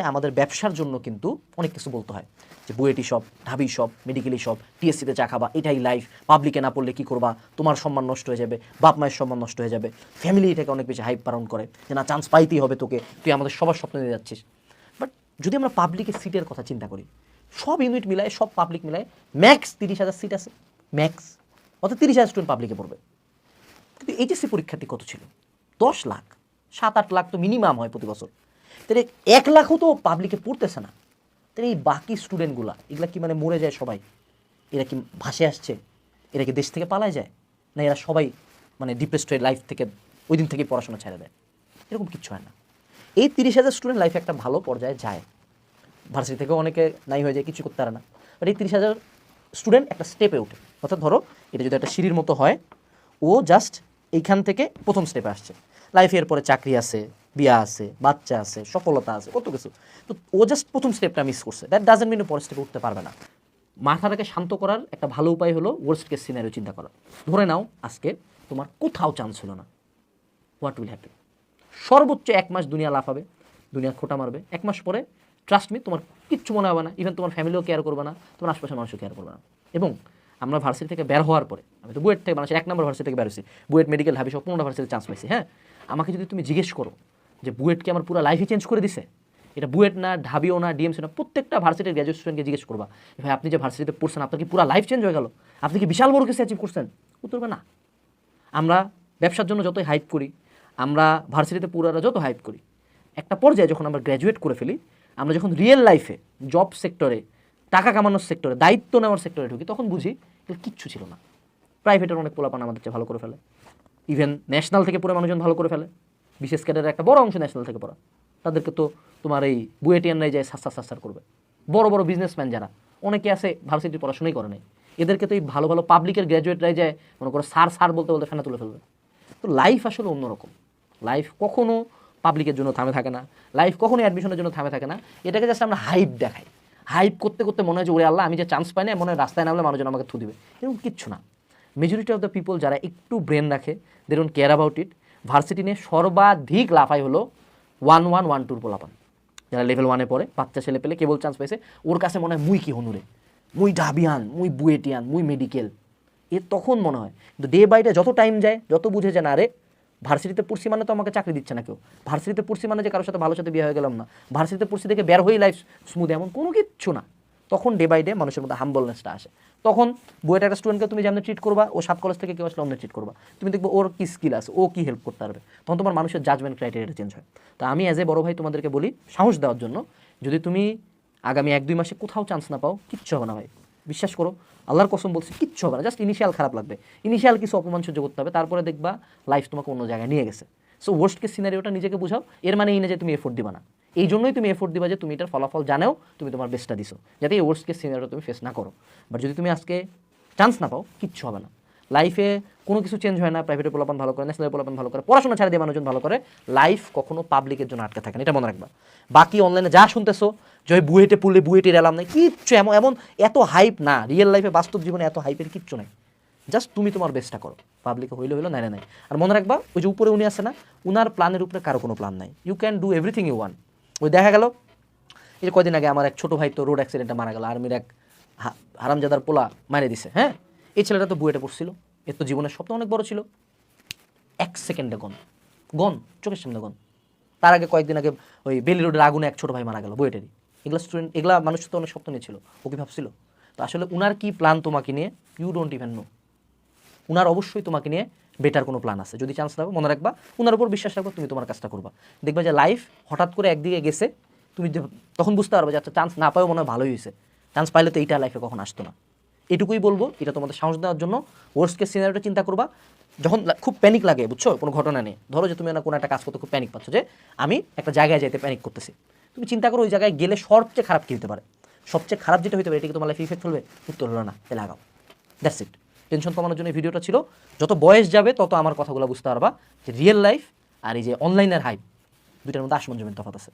আমাদের ব্যবসার জন্য কিন্তু অনেক কিছু বলতে হয় যে বুয়েটি শপ, ঢাবি শপ, মেডিকেলি শপ, টিএসসিতে চা খাবা, এটাই লাইফ, পাবলিকে না পড়লে কী করবা, তোমার সম্মান নষ্ট হয়ে যাবে, বাপ মায়ের সম্মান নষ্ট হয়ে যাবে, ফ্যামিলি এটাকে অনেক বেশি হাইপ পালন করে যে না চান্স পাইতেই হবে তোকে, তুই আমাদের সবার স্বপ্ন নিয়ে যাচ্ছিস। বাট যদি আমরা পাবলিকের সিটের কথা চিন্তা করি, সব ইউনিট মিলায়, সব পাবলিক মিলায় ম্যাক্স 30,000 সিট আছে, ম্যাক্স, অর্থাৎ 30,000 স্টুডেন্ট পাবলিকে পড়বে। কিন্তু এইচএসসি পরীক্ষার্থী কত ছিল? 10 লাখ, 7-8 লাখ তো মিনিমাম হয় প্রতি বছর। তাহলে 1 লাখও তো পাবলিকে পড়তেছে না। তাহলে এই বাকি স্টুডেন্টগুলা এগুলা কি মানে মরে যায় সবাই? এরা কি ভাসে আসছে? এরা কি দেশ থেকে পালায় যায়? না এরা সবাই মানে ডিপ্রেসড হয়ে লাইফ থেকে ওই দিন থেকেই পড়াশোনা ছেড়ে দেয়? এরকম কিচ্ছু হয় না। এই 30,000 স্টুডেন্ট লাইফে একটা ভালো পর্যায়ে যায়, ভার্সিটি থেকেও অনেকে নাই হয়ে যায়, কিছু করতে পারে না। বাট এই 30,000 স্টুডেন্ট একটা স্টেপে ওঠে, অর্থাৎ ধরো এটা যদি একটা সিঁড়ির মতো হয়, ও জাস্ট এইখান থেকে প্রথম স্টেপে আসছে। লাইফে এরপরে চাকরি আছে, বিয়া আছে, বাচ্চা আছে, সফলতা আছে, কত কিছু। তো ও জাস্ট প্রথম স্টেপটা মিস করছে, দ্যাট ডাজেন্ট মিন পরের স্টেপে উঠতে পারবে না। মাথাটাকে শান্ত করার একটা ভালো উপায় হলো ওয়ার্স্ট কেস সিনারিও চিন্তা করা। ধরে নাও আজকে তোমার কোথাও চান্স হলো না, হোয়াট উইল হ্যাপেন? সর্বোচ্চ 1 মাস দুনিয়া লাফাবে, দুনিয়া খোটা মারবে। 1 মাস পরে ট্রাস্ট মি তোমার কিচ্ছু মনে হবে না, ইভেন তোমার ফ্যামিলিও কেয়ার করবে না, তোমার আশপাশের মানুষও কেয়ার করবে না। এবং আমরা ভার্সিটি থেকে বের হওয়ার পরে, আমি তো বুয়েট থেকে বাংলাদেশের 1 নম্বর ভার্সিটি থেকে বের হয়েছি, বুয়েট মেডিকেল ঢাবি সব 15টা ভার্সিটিতে চান্স পাইছি। হ্যাঁ, আমাকে যদি তুমি জিজ্ঞেস করো যে বুয়েটকে আমার পুরো লাইফই চেঞ্জ করে দিছে, এটা বুয়েট না, ঢাবিও না, ডিএমসি না, প্রত্যেকটা ভার্সিটির গ্র্যাজুয়েট স্টুডেন্টকে জিজ্ঞেস করবা ভাই আপনি যে ভার্সিটিতে পড়ছেন আপনার কি পুরো লাইফ চেঞ্জ হয়ে গেল, আপনি কি বিশাল বড় কিছু অ্যাচিভ করছেন? উত্তর হবে না। আমরা ব্যবসার জন্য যতই হাইপ করি, আমরা ভার্সিটিতে পুরারা যত হাইপ করি, একটা পর্যায়ে যখন আমরা গ্র্যাজুয়েট করে ফেলি, আমরা যখন রিয়েল লাইফে জব সেক্টরে, টাকা কামানোর সেক্টরে, দায়িত্ব নেওয়ার সেক্টরে ঢুকি, তখন বুঝি এর কিচ্ছু ছিল না। প্রাইভেটের অনেক পোলাপান আমাদের চেয়ে ভালো করে ফেলে, ইভেন ন্যাশনাল থেকে পড়ে মানুষজন ভালো করে ফেলে, বিশেষ ক্যাডারের একটা বড় অংশ ন্যাশনাল থেকে পড়া, তাদেরকে তো তোমার এই বুয়েটিয়ানরাই যায় সাস্তার করবে। বড় বড় বিজনেসম্যান যারা অনেকে আছে ভার্সিটির পড়াশোনাই করে নাই, এদেরকে তো এই ভালো ভালো পাবলিকের গ্র্যাজুয়েটরাই যায় মনে করো স্যার বলতে বলতে ফেনা তুলে ফেলবে। তো লাইফ আসলে অন্যরকম। লাইফ কখনো পাবলিকের জন্য থামে থাকে না, লাইফ কখনো অ্যাডমিশনের জন্য থামে থাকে না। এটাকে জাস্ট আমরা হাইপ দেখাই, হাইপ করতে করতে মনে হয় যে ওরে আল্লাহ আমি যে চান্স পাই না, মনে হয় রাস্তায় নামলে মানুষজন আমাকে থু দিবে। এরকম কিচ্ছু না। মেজরিটি অফ দ্য পিপল যারা একটু ব্রেন রাখে, they don't care about it. Varsity নিয়ে সর্বাধিক লাফাই হলো 1-1, 1-2 পোলাপান, যারা লেভেল 1-এ পড়ে, বাচ্চা ছেলে পেলে কেবল চান্স পাইছে, ওর কাছে মনে হয় মুই কি হনুরে, মুই ঢাবিয়ান, মুই বুয়েটিয়ান, মুই মেডিকেল। এর তখন মনে হয়, কিন্তু ডে বাই ডে যত টাইম যায়, যত বুঝে যে না রে ভার্সিটিতে পড়ছি মানে তো আমাকে চাকরি দিচ্ছে না কেউ, ভার্সিটিতে পড়ছি মানে যে কারোর সাথে ভালো সাথে বিয়ে হয়ে গেলাম না, ভার্সিটিতে পড়ছি থেকে বের হয়ে লাইফ স্মুথ, এমন কোনো কিচ্ছু না। তখন ডে বাই ডে মানুষের মধ্যে হাম্বলনেসটা আসে। তখন বুয়েটের একটা স্টুডেন্টকে তুমি যেমন ট্রিট করবা, ও 7 কলেজ থেকে কেউ আসলে অন্য ট্রিট করবা, তুমি দেখবো ওর কী স্কিল আছে, ও কী হেল্প করতে পারবে, তখন তোমার মানুষের জাজমেন্ট ক্রাইটেরিয়াটা চেঞ্জ হয়। তো আমি অ্যাজ এ বড় ভাই তোমাদেরকে বলি, সাহস দেওয়ার জন্য, যদি তুমি আগামী 1-2 মাসে কোথাও চান্স না পাও, কিচ্ছু হবে না ভাই, বিশ্বাস করো, আল্লাহর কসম বলছি, কিচ্ছু হবে না। জাস্ট ইনিশিয়াল খারাপ লাগবে, ইনিশিয়াল কিছু অপমান সহ্য করতে হবে, তারপরে দেখবা লাইফ তোমাকে অন্য জায়গায় নিয়ে গেছে। সো ওয়ার্স্ট কেস সিনারিওটা নিজেকে বুঝাও, এর মানে এই না যে তুমি এফোর্ট দিবা না, এই জন্যই তুমি এফোর্ট দিবা যে তুমি এটার ফলাফল জানাও, তুমি তোমার বেস্টটা দিছো, যাতে এই ওয়ার্স্ট কেস সিনারিওটা তুমি ফেস না করো। বাট যদি তুমি আজকে চান্স না পাও, কিচ্ছু হবে না। লাইফে কোনো কিছু চেঞ্জ হয় না, প্রাইভেটের পোলাপান ভালো করে, ন্যাশনাল পোলাপান ভালো করে, পড়াশোনা ছাড়া দিয়ে মানুষজন ভালো করে, লাইফ কখনো পাবলিকের জন্য আটকে থাকে না, এটা মনে রাখবা। বাকি অনলাইনে যা শুনতেছো যে বুয়েটে পড়লে বুয়েটের এলাম নাই, কিচ্ছু এমন এত হাইপ না, রিয়েল লাইফে বাস্তব জীবনে এত হাইপের কিচ্ছু নাই। জাস্ট তুমি তোমার বেস্টটা করো, পাবলিকে হইলে হইলো, নাই নাই। আর মনে রাখবা, ওই যে উপরে উনি আছে না, উনার প্ল্যানের উপরে কারো কোনো প্ল্যান নাই। You can do everything you want. ওই দেখা গেল এই যে কয়দিন আগে আমার এক ছোটো ভাই তো রোড অ্যাক্সিডেন্টে মারা গেল, আর্মির এক হারামজাদার পোলা মারে দিছে। হ্যাঁ, এই ছেলেটা তো বুয়েটে পড়ছিল, এর তো জীবনের স্বপ্ন অনেক বড় ছিল, 1 সেকেন্ডে গন, চোখের সামনে গন। তার আগে কয়েকদিন আগে ওই বেলি রোডের আগুনে এক ছোটো ভাই মারা গেল বুয়েটেরই। এগুলো স্টুডেন্ট, এগুলা মানুষ তো অনেক স্বপ্ন নিয়েছিল, ও কি ভাবছিল? তো আসলে উনার কি প্ল্যান তোমাকে নিয়ে, ইউ ডোন্ট ইভেন নো। উনার অবশ্যই তোমাকে নিয়ে বেটার কোনো প্ল্যান আছে। যদি চান্স দাও, মনে রাখবা, উনার উপর বিশ্বাস রাখবা, তুমি তোমার কাজটা করবা, দেখবা যে লাইফ হঠাৎ করে একদিকে গেছে, তুমি তখন বুঝতে পারবে যে আচ্ছা চান্স না পাও মনে হয় ভালোই হয়েছে, চান্স পাইলে তো এইটা লাইফে কখন আসতো না। এটুকুই বলবো, এটা তোমাদের সাহস দেওয়ার জন্য। ওয়ার্স্ট কেস সিনারিওটা চিন্তা করবা, যখন খুব প্যানিক লাগে, বুঝছো, কোনো ঘটনা নেই, ধরো যে তুমি না কোনো একটা কাজ করতে খুব প্যানিক পাচ্ছ, যে আমি একটা জায়গায় যাইতে প্যানিক করতেছি, তুমি চিন্তা করো ওই জায়গায় গেলে সবচেয়ে খারাপ কী হতে পারে, সবচেয়ে খারাপ যেটা হতে পারে, এটা কি তোমার লাইফে ইফেক্ট ফেলবে? উত্তর হলো না, তাহলে আগাও। That's it. টেনশন কমানোর জন্য এই ভিডিওটা ছিল। যত বয়স যাবে তত আমার কথাগুলো বুঝতে পারবা যে রিয়েল লাইফ আর এই যে অনলাইনের হাইপ, দুইটার মধ্যে আসমান জমিন তফাৎ আছে।